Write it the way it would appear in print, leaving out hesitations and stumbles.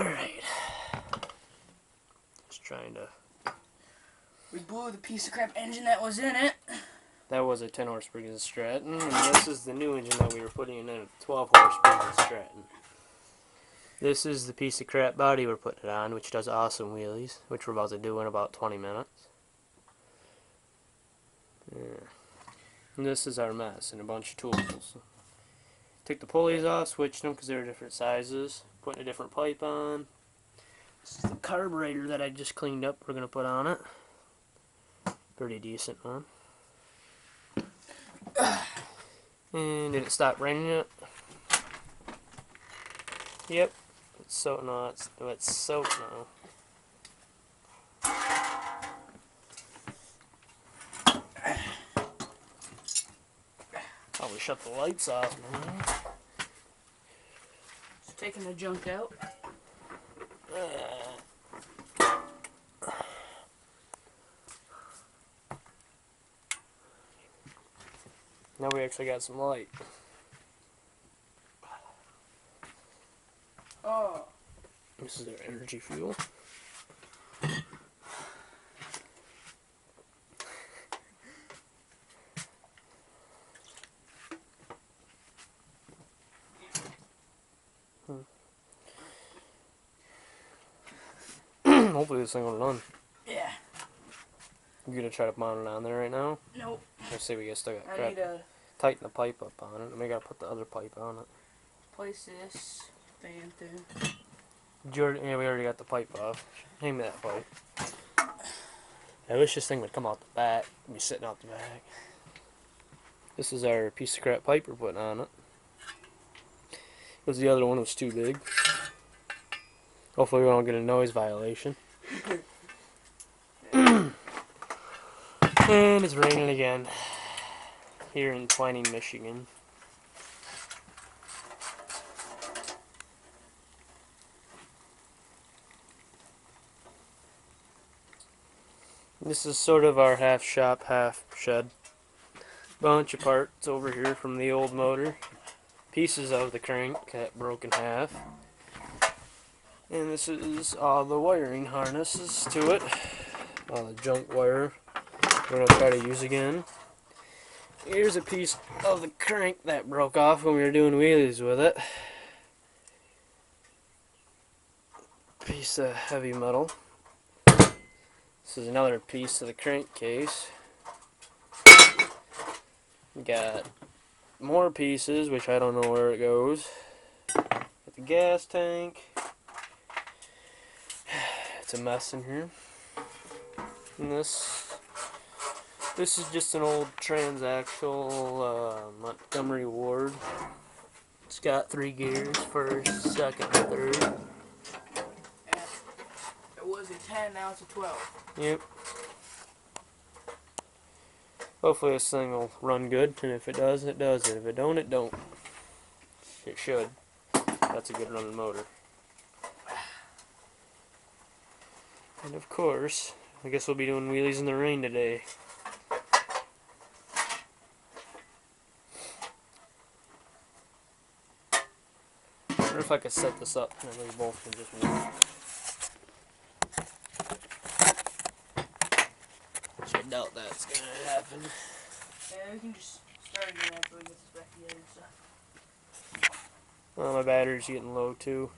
Alright. Just trying to... We blew the piece of crap engine that was in it. That was a 10 horse Briggs & Stratton, and this is the new engine that we were putting in a 12 horse Briggs & Stratton. This is the piece of crap body we're putting it on, which does awesome wheelies, which we're about to do in about 20 minutes. Yeah. And this is our mess and a bunch of tools. Took the pulleys off, switched them because they were different sizes, putting a different pipe on. This is the carburetor that I just cleaned up we're going to put on it. Pretty decent one. And did it stop raining yet? Yep. It's soaked now. It's soaked now. Probably shut the lights off now. Just taking the junk out. Now we actually got some light. Oh. This is their energy fuel. Hopefully this thing will run. Yeah. You gonna try to mount it on there right now? Nope. Let's see, we get stuck. I need to tighten the pipe up on it, and we gotta put the other pipe on it. place this fan through. Yeah, we already got the pipe off. Hand me that pipe. I wish this thing would come out the back. It'd be sitting out the back. This is our piece of crap pipe we're putting on it. Because the other one was too big. Hopefully we don't get a noise violation. And it's raining again. Here in Twining, Michigan. This is sort of our half shop, half shed. Bunch of parts over here from the old motor. Pieces of the crank that broke in half. And this is all the wiring harnesses to it. All the junk wire we're going to try to use again. Here's a piece of the crank that broke off when we were doing wheelies with it. Piece of heavy metal. This is another piece of the crankcase. We got more pieces, which I don't know where it goes. Got the gas tank. It's a mess in here. And this is just an old transaxle Montgomery Ward. It's got 3 gears, first, second, and third. It was a 10, now it's a 12. Yep. Hopefully this thing will run good, and if it does, it does. And if it don't, it don't. It should. That's a good running motor. And of course, I guess we'll be doing wheelies in the rain today. I wonder if I could set this up and then we both can just walk. Which I doubt that's gonna happen. Yeah, we can just start again after we get this back together and stuff. Well, my battery's getting low too.